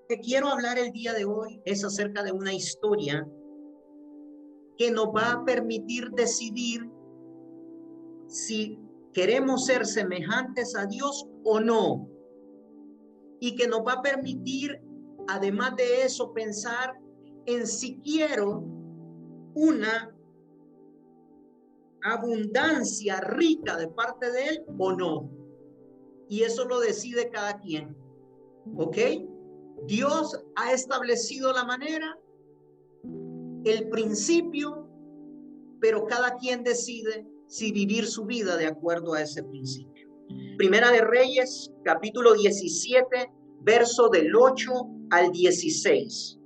que quiero hablar el día de hoy es acerca de una historia que nos va a permitir decidir si queremos ser semejantes a Dios o no. Y que nos va a permitir, además de eso, pensar en si quiero una abundancia rica de parte de Él o no. Y eso lo decide cada quien. ¿Ok? Dios ha establecido la manera, el principio, pero cada quien decide si vivir su vida de acuerdo a ese principio. Primera de Reyes, capítulo 17, verso del 8 al 16.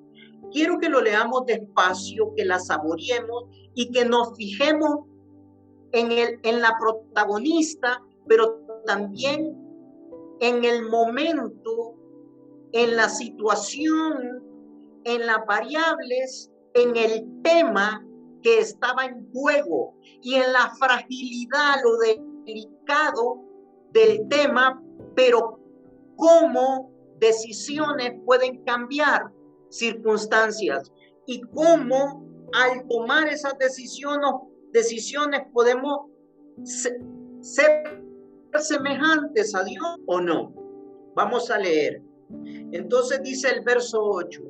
Quiero que lo leamos despacio, que la saboreemos y que nos fijemos en la protagonista, pero también en el momento, en la situación, en las variables, en el tema que estaba en juego y en la fragilidad, lo delicado del tema, pero cómo decisiones pueden cambiar circunstancias y cómo al tomar esas decisiones podemos ser semejantes a Dios o no. Vamos a leer. Entonces dice el verso 8,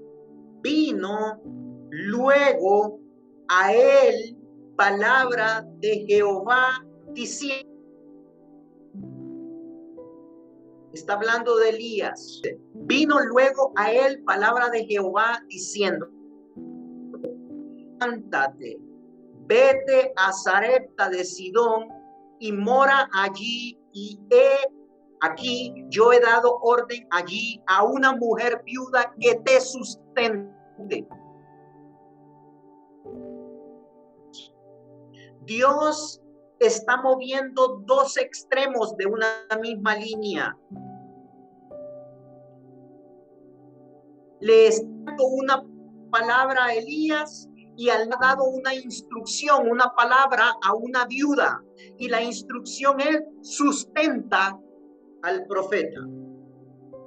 vino luego a él palabra de Jehová diciendo, está hablando de Elías, vino luego a él palabra de Jehová diciendo, levántate, vete a Sarepta de Sidón y mora allí, y aquí yo he dado orden allí a una mujer viuda que te sustente. Dios está moviendo dos extremos de una misma línea. Le está dando una palabra a Elías y le ha dado una instrucción, una palabra a una viuda. Y la instrucción es sustenta al profeta.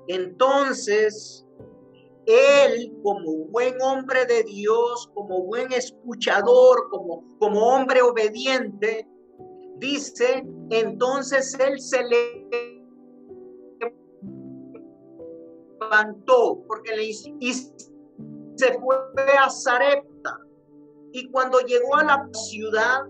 Entonces, él, como buen hombre de Dios, como buen escuchador, como hombre obediente, dice, entonces él se levantó y se fue a Sarepta. Y cuando llegó a la ciudad,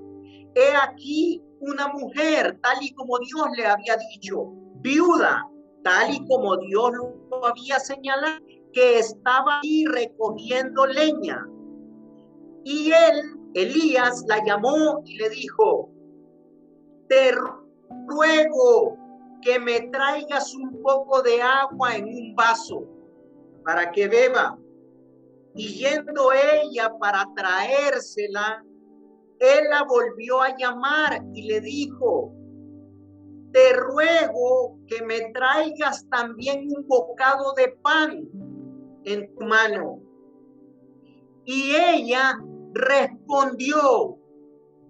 he aquí una mujer, tal y como Dios le había dicho, viuda, tal y como Dios lo había señalado, que estaba ahí recogiendo leña. Y Elías, la llamó y le dijo, te ruego que me traigas un poco de agua en un vaso para que beba. Y yendo ella para traérsela, él la volvió a llamar y le dijo, te ruego que me traigas también un bocado de pan en tu mano. Y ella respondió,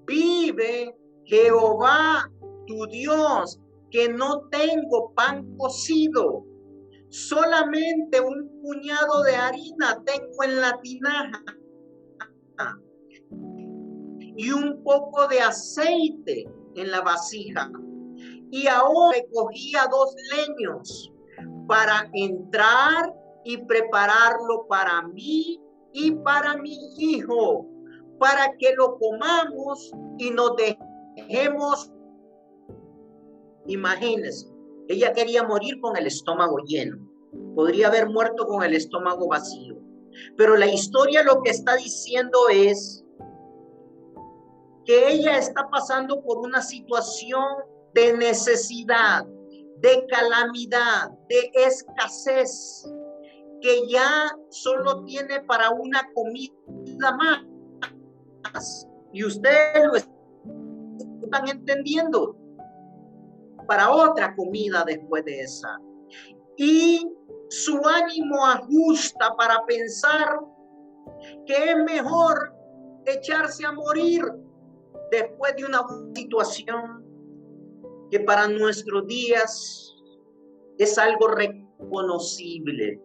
vive Jehová tu Dios, que no tengo pan cocido, solamente un puñado de harina tengo en la tinaja y un poco de aceite en la vasija. Y ahora recogía 2 leños para entrar y prepararlo para mí y para mi hijo, para que lo comamos y nos dejemos. Imagínense, ella quería morir con el estómago lleno. Podría haber muerto con el estómago vacío. Pero la historia lo que está diciendo es que ella está pasando por una situación de necesidad, de calamidad, de escasez, que ya solo tiene para una comida más. Y ustedes lo están entendiendo, para otra comida después de esa. Y su ánimo ajusta para pensar que es mejor echarse a morir después de una situación que para nuestros días es algo reconocible.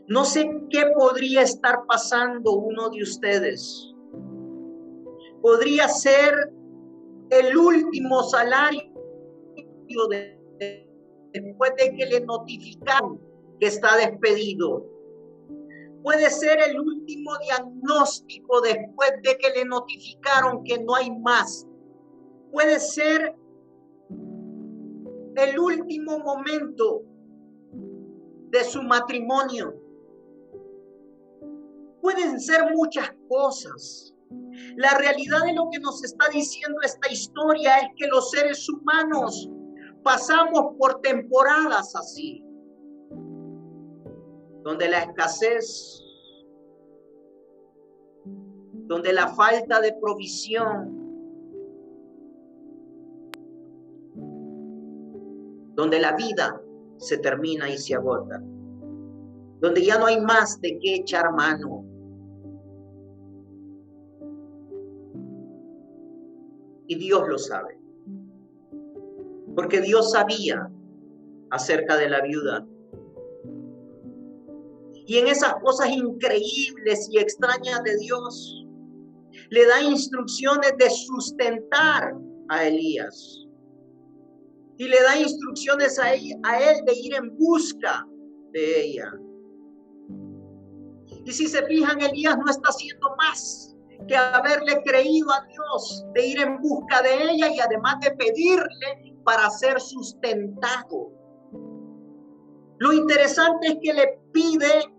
No sé qué podría estar pasando uno de ustedes. Podría ser el último salario después de que le notificaron que está despedido. Puede ser el último diagnóstico después de que le notificaron que no hay más. Puede ser el último momento de su matrimonio. Pueden ser muchas cosas. La realidad de lo que nos está diciendo esta historia es que los seres humanos pasamos por temporadas así, donde la escasez, donde la falta de provisión, donde la vida se termina y se agota, donde ya no hay más de qué echar mano. Y Dios lo sabe, porque Dios sabía acerca de la viuda. Y en esas cosas increíbles y extrañas de Dios, le da instrucciones de sustentar a Elías. Y le da instrucciones a él de ir en busca de ella. Y si se fijan, Elías no está haciendo más que haberle creído a Dios, de ir en busca de ella y además de pedirle para ser sustentado. Lo interesante es que le pide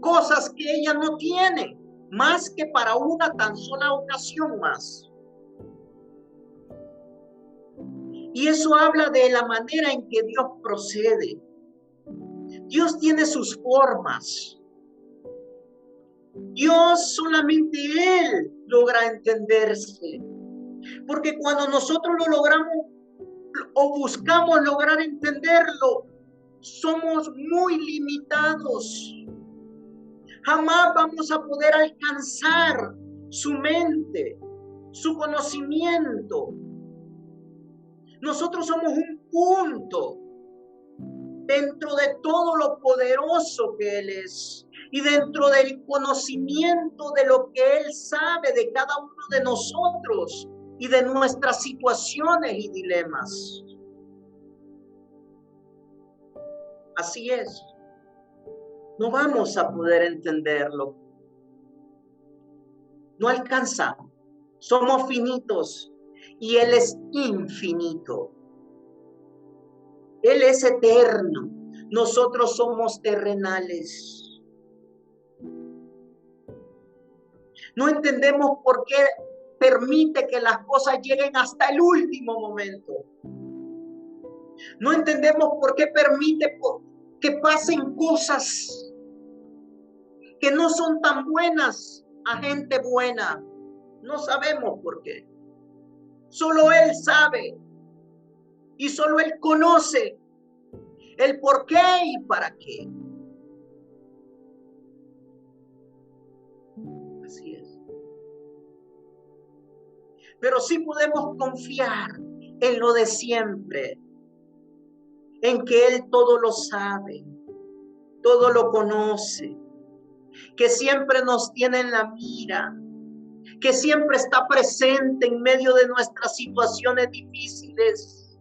cosas que ella no tiene, más que para una tan sola ocasión más. Y eso habla de la manera en que Dios procede. Dios tiene sus formas. Dios, solamente Él logra entenderse. Porque cuando nosotros lo logramos o buscamos lograr entenderlo, somos muy limitados. Jamás vamos a poder alcanzar su mente, su conocimiento. Nosotros somos un punto dentro de todo lo poderoso que Él es y dentro del conocimiento de lo que Él sabe de cada uno de nosotros y de nuestras situaciones y dilemas. Así es. No vamos a poder entenderlo. No alcanzamos. Somos finitos y Él es infinito. Él es eterno. Nosotros somos terrenales. No entendemos por qué permite que las cosas lleguen hasta el último momento. No entendemos por qué permite que pasen cosas que no son tan buenas a gente buena. No sabemos por qué. Solo Él sabe y solo Él conoce el por qué y para qué. Así es. Pero sí podemos confiar en lo de siempre, en que Él todo lo sabe, todo lo conoce, que siempre nos tiene en la mira, que siempre está presente en medio de nuestras situaciones difíciles,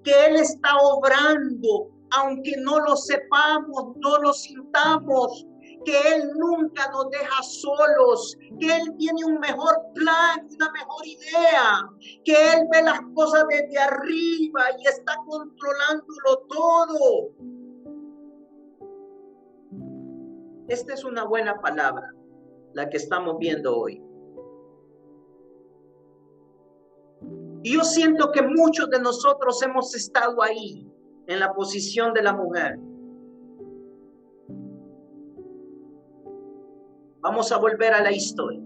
que Él está obrando, aunque no lo sepamos, no lo sintamos, que Él nunca nos deja solos, que Él tiene un mejor plan, una mejor idea, que Él ve las cosas desde arriba y está controlándolo todo. Esta es una buena palabra, la que estamos viendo hoy. Y yo siento que muchos de nosotros hemos estado ahí, en la posición de la mujer. Vamos a volver a la historia.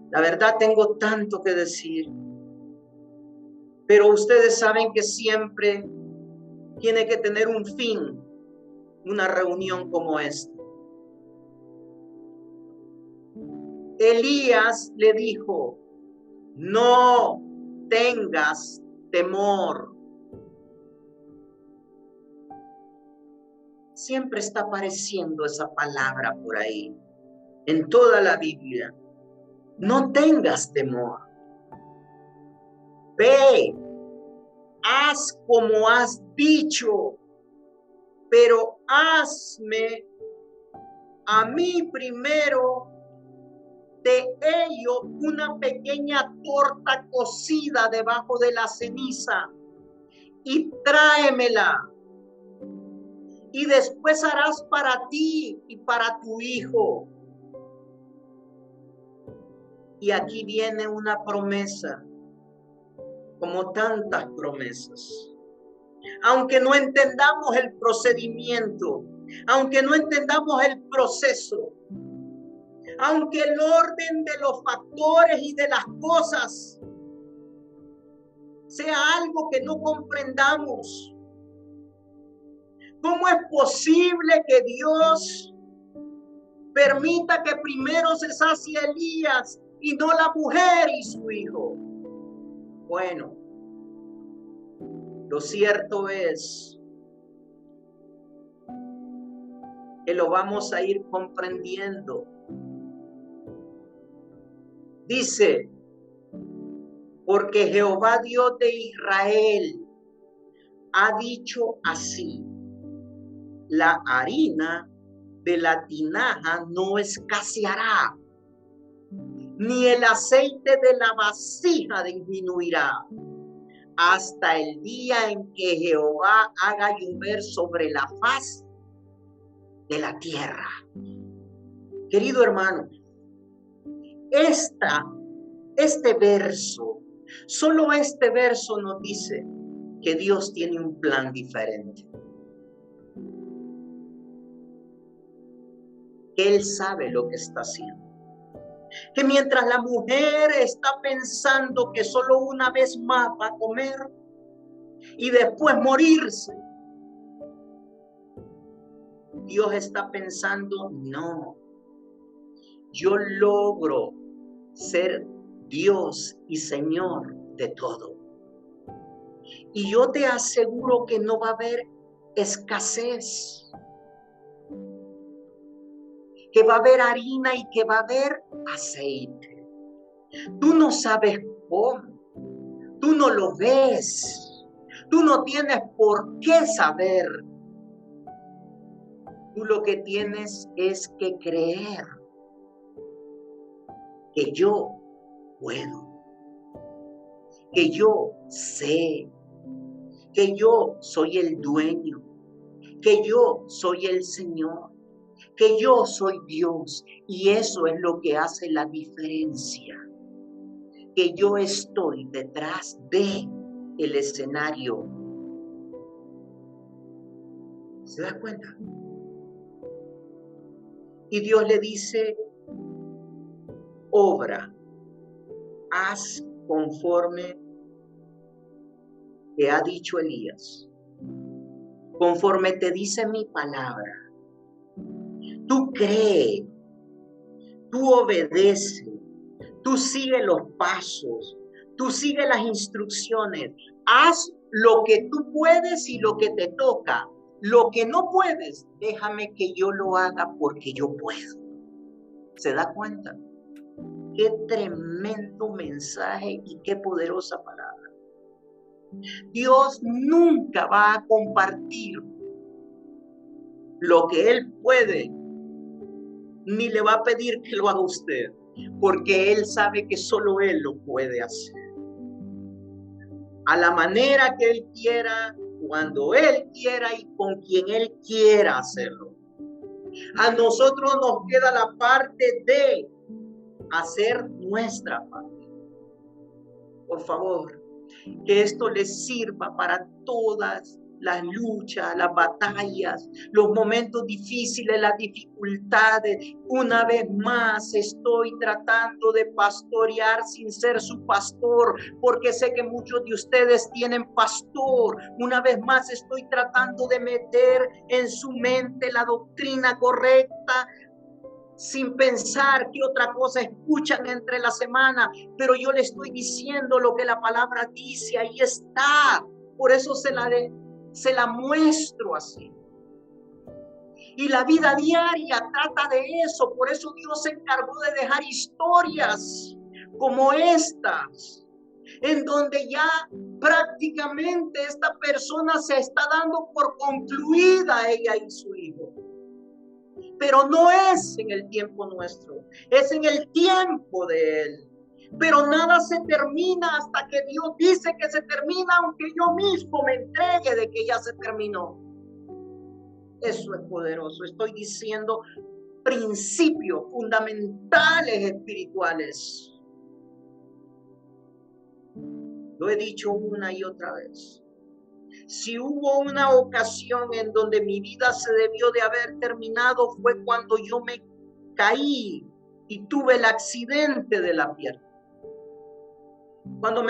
La verdad, tengo tanto que decir, pero ustedes saben que siempre tiene que tener un fin, una reunión como esta. Elías le dijo: no tengas temor. Siempre está apareciendo esa palabra por ahí, en toda la Biblia. No tengas temor. Ve, haz como has dicho, pero hazme a mí primero de ello una pequeña torta cocida debajo de la ceniza y tráemela. Y después harás para ti y para tu hijo. Y aquí viene una promesa, como tantas promesas. Aunque no entendamos el procedimiento, aunque no entendamos el proceso, aunque el orden de los factores y de las cosas sea algo que no comprendamos, ¿cómo es posible que Dios permita que primero se sacie Elías y no la mujer y su hijo? Bueno, lo cierto es que lo vamos a ir comprendiendo. Dice, porque Jehová Dios de Israel ha dicho así: la harina de la tinaja no escaseará, ni el aceite de la vasija disminuirá, hasta el día en que Jehová haga llover sobre la faz de la tierra. Querido hermano, este verso, solo este verso nos dice que Dios tiene un plan diferente. Que Él sabe lo que está haciendo. Que mientras la mujer está pensando que solo una vez más va a comer y después morirse, Dios está pensando, no, yo logro ser Dios y Señor de todo. Y yo te aseguro que no va a haber escasez, que va a haber harina y que va a haber aceite. Tú no sabes cómo, tú no lo ves, tú no tienes por qué saber. Tú lo que tienes es que creer que yo puedo, que yo sé, que yo soy el dueño, que yo soy el Señor, que yo soy Dios. Y eso es lo que hace la diferencia, que yo estoy detrás de el escenario. ¿Se da cuenta? Y Dios le dice, obra, haz conforme te ha dicho Elías, conforme te dice mi palabra. Tú cree, tú obedece, tú sigue los pasos, tú sigue las instrucciones, haz lo que tú puedes y lo que te toca. Lo que no puedes, déjame que yo lo haga porque yo puedo. ¿Se da cuenta? Qué tremendo mensaje y qué poderosa palabra. Dios nunca va a compartir lo que Él puede, ni le va a pedir que lo haga usted, porque Él sabe que solo Él lo puede hacer. A la manera que Él quiera, cuando Él quiera y con quien Él quiera hacerlo. A nosotros nos queda la parte de hacer nuestra parte. Por favor, que esto les sirva para todas las luchas, las batallas, los momentos difíciles, las dificultades. Una vez más estoy tratando de pastorear sin ser su pastor, porque sé que muchos de ustedes tienen pastor. Una vez más estoy tratando de meter en su mente la doctrina correcta, sin pensar qué otra cosa escuchan entre la semana, pero yo le estoy diciendo lo que la palabra dice, ahí está. Por eso se la muestro así. Y la vida diaria trata de eso. Por eso Dios se encargó de dejar historias como estas, en donde ya prácticamente esta persona se está dando por concluida, ella y su hijo. Pero no es en el tiempo nuestro, es en el tiempo de Él. Pero nada se termina hasta que Dios dice que se termina, aunque yo mismo me entregue de que ya se terminó. Eso es poderoso. Estoy diciendo principios fundamentales espirituales. Lo he dicho una y otra vez. Si hubo una ocasión en donde mi vida se debió de haber terminado, fue cuando yo me caí y tuve el accidente de la pierna. Cuando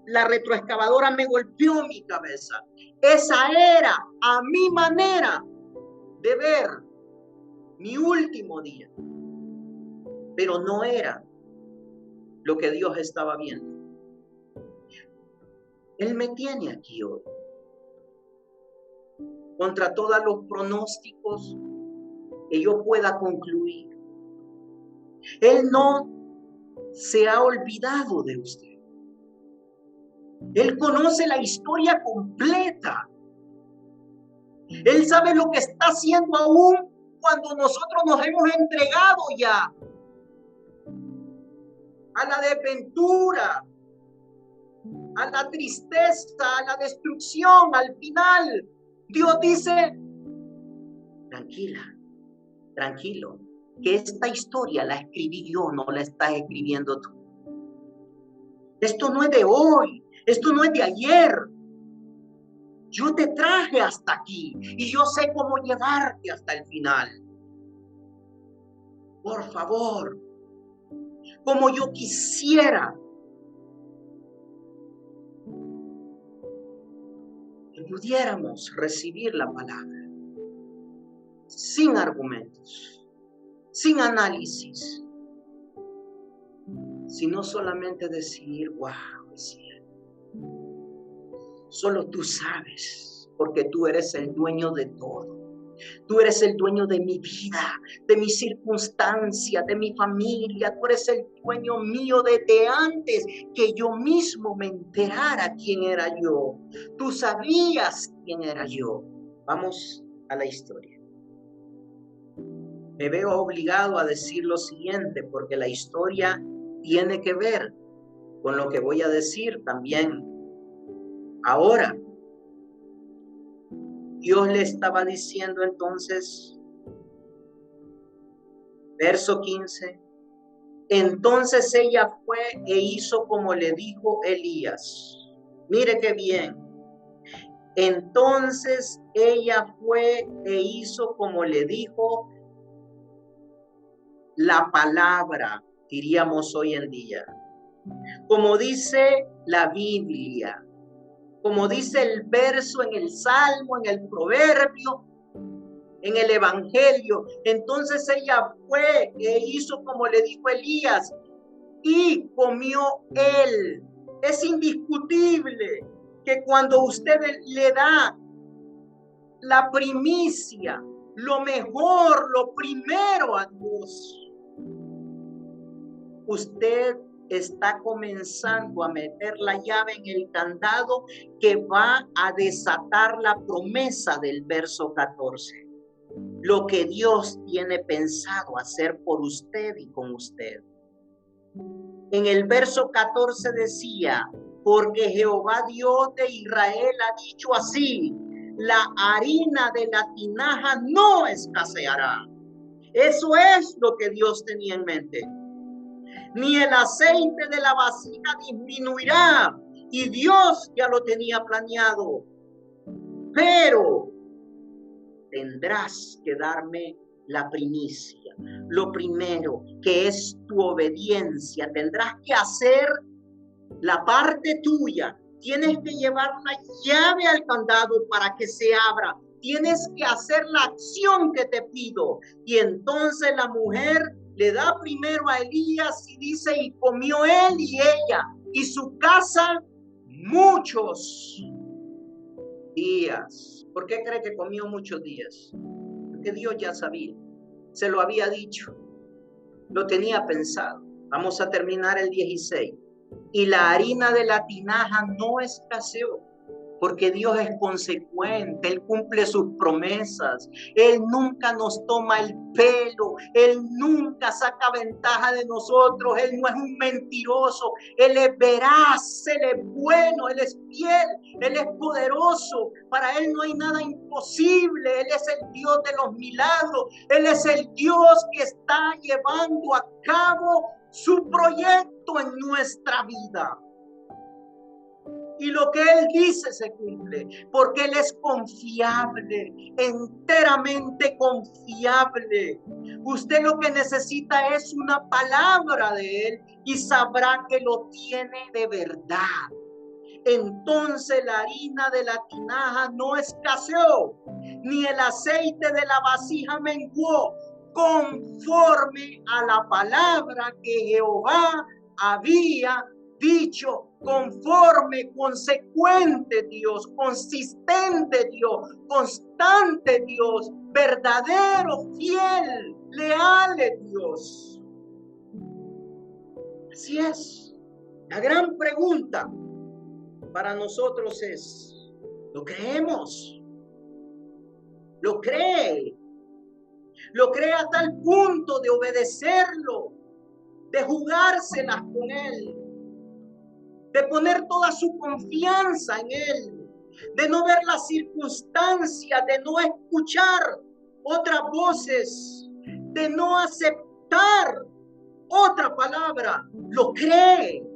la retroexcavadora me golpeó mi cabeza. Esa era a mi manera de ver mi último día. Pero no era lo que Dios estaba viendo. Él me tiene aquí hoy. Contra todos los pronósticos que yo pueda concluir. Él no se ha olvidado de usted. Él conoce la historia completa. Él sabe lo que está haciendo aún cuando nosotros nos hemos entregado ya a la desventura, a la tristeza, a la destrucción. Al final, Dios dice, tranquila, tranquilo, que esta historia la escribí yo, no la estás escribiendo tú. Esto no es de hoy, esto no es de ayer. Yo te traje hasta aquí y yo sé cómo llevarte hasta el final. Por favor, como yo quisiera que pudiéramos recibir la palabra sin argumentos, sin análisis, sino solamente decir, wow, es cierto. Solo tú sabes, porque tú eres el dueño de todo. Tú eres el dueño de mi vida, de mis circunstancias, de mi familia. Tú eres el dueño mío desde antes que yo mismo me enterara quién era yo. Tú sabías quién era yo. Vamos a la historia. Me veo obligado a decir lo siguiente, porque la historia tiene que ver con lo que voy a decir también. Ahora, Dios le estaba diciendo entonces, verso 15, entonces ella fue e hizo como le dijo Elías. Mire qué bien. Entonces ella fue e hizo como le dijo la palabra, diríamos hoy en día. Como dice la Biblia, como dice el verso en el Salmo, en el Proverbio, en el Evangelio. Entonces ella fue e hizo como le dijo Elías y comió él. Es indiscutible que cuando usted le da la primicia, lo mejor, lo primero a Dios, usted está comenzando a meter la llave en el candado que va a desatar la promesa del verso 14. Lo que Dios tiene pensado hacer por usted y con usted. En el verso 14 decía, porque Jehová Dios de Israel ha dicho así, la harina de la tinaja no escaseará. Eso es lo que Dios tenía en mente. Ni el aceite de la vasija disminuirá. Y Dios ya lo tenía planeado. Pero tendrás que darme la primicia. Lo primero, que es tu obediencia. Tendrás que hacer la parte tuya. Tienes que llevar una llave al candado para que se abra. Tienes que hacer la acción que te pido. Y entonces la mujer le da primero a Elías y dice, y comió él y ella y su casa muchos días. ¿Por qué cree que comió muchos días? Que Dios ya sabía, se lo había dicho, lo tenía pensado. Vamos a terminar el 16. Y la harina de la tinaja no escaseó, porque Dios es consecuente, Él cumple sus promesas, Él nunca nos toma el pelo, Él nunca saca ventaja de nosotros, Él no es un mentiroso, Él es veraz, Él es bueno, Él es fiel, Él es poderoso, para Él no hay nada imposible, Él es el Dios de los milagros, Él es el Dios que está llevando a cabo su proyecto en nuestra vida. Y lo que Él dice se cumple, porque Él es confiable, enteramente confiable. Usted lo que necesita es una palabra de Él y sabrá que lo tiene de verdad. Entonces la harina de la tinaja no escaseó, ni el aceite de la vasija menguó, conforme a la palabra que Jehová había dicho. Conforme, consecuente Dios, consistente Dios, constante Dios, verdadero, fiel, leal Dios. Así es. La gran pregunta para nosotros es, ¿lo creemos? ¿Lo cree? ¿Lo cree a tal punto de obedecerlo, de jugárselas con Él, de poner toda su confianza en Él, de no ver las circunstancias, de no escuchar otras voces, de no aceptar otra palabra? ¿Lo cree?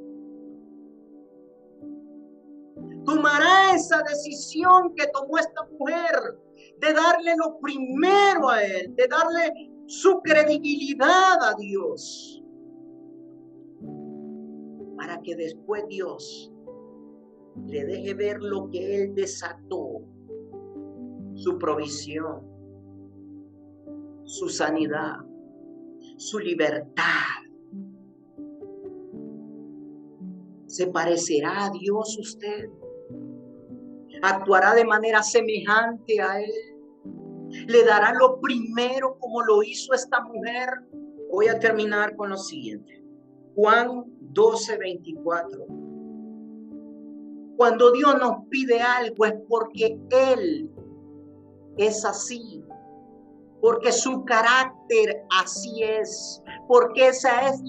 Tomará esa decisión que tomó esta mujer de darle lo primero a Él, de darle su credibilidad a Dios, para que después Dios le deje ver lo que Él desató, su provisión, su sanidad, su libertad. ¿Se parecerá a Dios usted? ¿Actuará de manera semejante a Él? ¿Le dará lo primero como lo hizo esta mujer? Voy a terminar con lo siguiente. Juan 12:24. Cuando Dios nos pide algo es porque Él es así, porque su carácter así es, porque esa es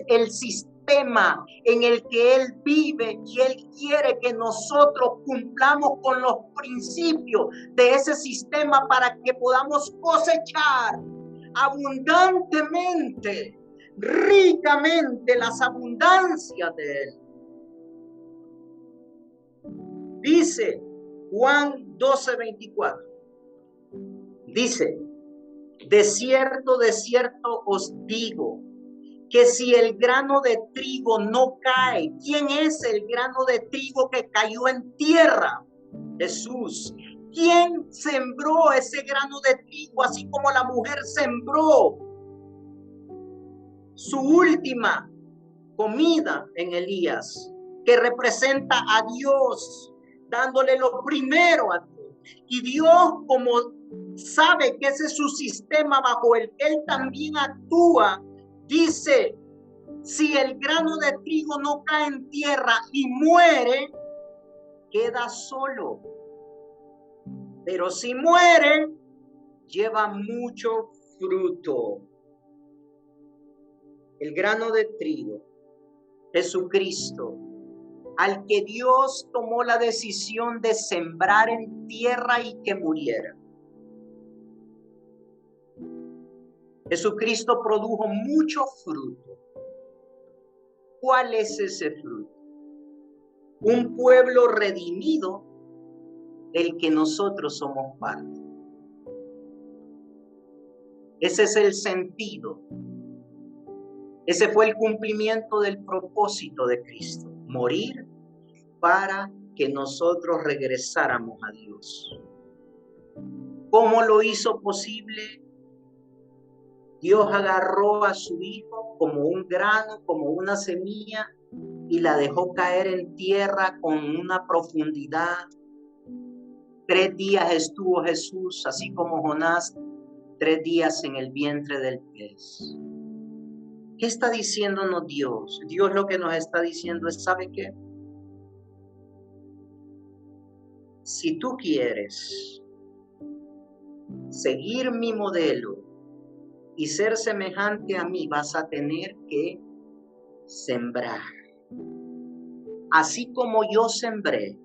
el sistema en el que Él vive, y Él quiere que nosotros cumplamos con los principios de ese sistema para que podamos cosechar abundantemente, ricamente las abundancias de Él. Dice Juan 12:24. Dice, de cierto os digo, que si el grano de trigo no cae, ¿quién es el grano de trigo que cayó en tierra? Jesús. ¿Quién sembró ese grano de trigo así como la mujer sembró su última comida en Elías, que representa a Dios, dándole lo primero a Dios? Y Dios, como sabe que ese es su sistema bajo el que Él también actúa, dice, si el grano de trigo no cae en tierra y muere, queda solo. Pero si muere, lleva mucho fruto. El grano de trigo, Jesucristo, al que Dios tomó la decisión de sembrar en tierra y que muriera. Jesucristo produjo mucho fruto. ¿Cuál es ese fruto? Un pueblo redimido del que nosotros somos parte. Ese es el sentido. Ese fue el cumplimiento del propósito de Cristo, morir para que nosotros regresáramos a Dios. ¿Cómo lo hizo posible? Dios agarró a su hijo como un grano, como una semilla, y la dejó caer en tierra con una profundidad. 3 días estuvo Jesús, así como Jonás, 3 días en el vientre del pez. ¿Qué está diciéndonos Dios? Dios lo que nos está diciendo es, ¿sabe qué? Si tú quieres seguir mi modelo y ser semejante a mí, vas a tener que sembrar. Así como yo sembré,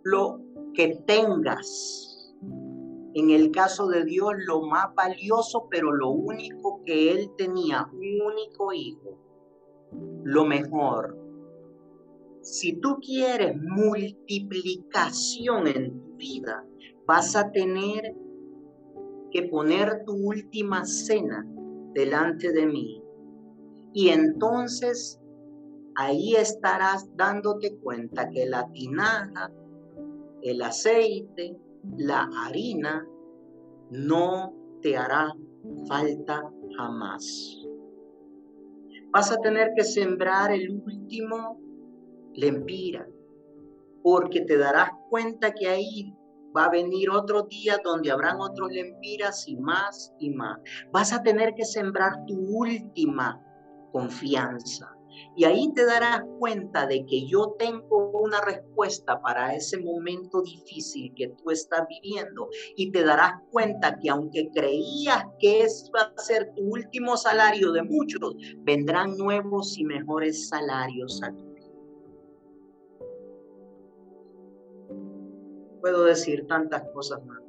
lo que tengas. En el caso de Dios, lo más valioso, pero lo único que él tenía, un único hijo, lo mejor. Si tú quieres multiplicación en tu vida, vas a tener que poner tu última cena delante de mí. Y entonces ahí estarás dándote cuenta que la tinaja, el aceite, la harina, no te hará falta jamás. Vas a tener que sembrar el último lempira, porque te darás cuenta que ahí va a venir otro día donde habrán otros lempiras y más y más. Vas a tener que sembrar tu última confianza. Y ahí te darás cuenta de que yo tengo una respuesta para ese momento difícil que tú estás viviendo. Y te darás cuenta que aunque creías que ese va a ser tu último salario de muchos, vendrán nuevos y mejores salarios a ti. Puedo decir tantas cosas más.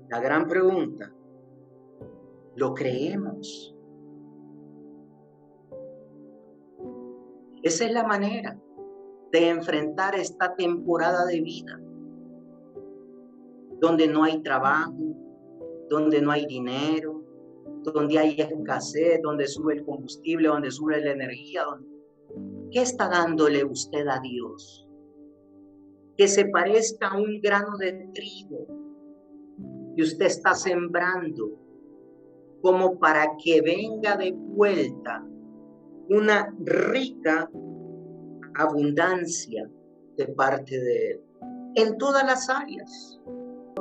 La gran pregunta, ¿lo creemos? Esa es la manera de enfrentar esta temporada de vida, donde no hay trabajo, donde no hay dinero, donde hay escasez, donde sube el combustible, donde sube la energía. ¿Qué está dándole usted a Dios? Que se parezca a un grano de trigo que usted está sembrando, como para que venga de vuelta una rica abundancia de parte de Él, en todas las áreas.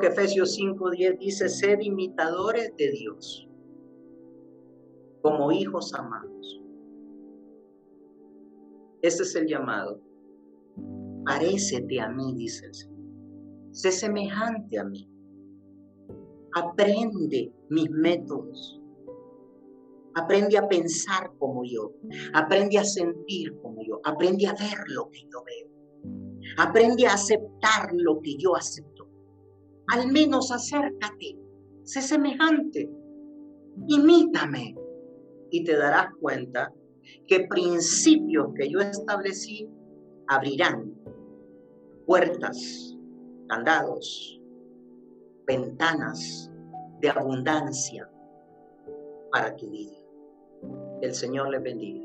Efesios 5:10 dice, sed imitadores de Dios, como hijos amados. Ese es el llamado. Parécete a mí, dice el Señor. Sé semejante a mí. Aprende mis métodos. Aprende a pensar como yo. Aprende a sentir como yo. Aprende a ver lo que yo veo. Aprende a aceptar lo que yo acepto. Al menos acércate. Sé semejante. Imítame. Y te darás cuenta que principios que yo establecí abrirán puertas, candados, ventanas de abundancia para tu vida. Que el Señor les bendiga.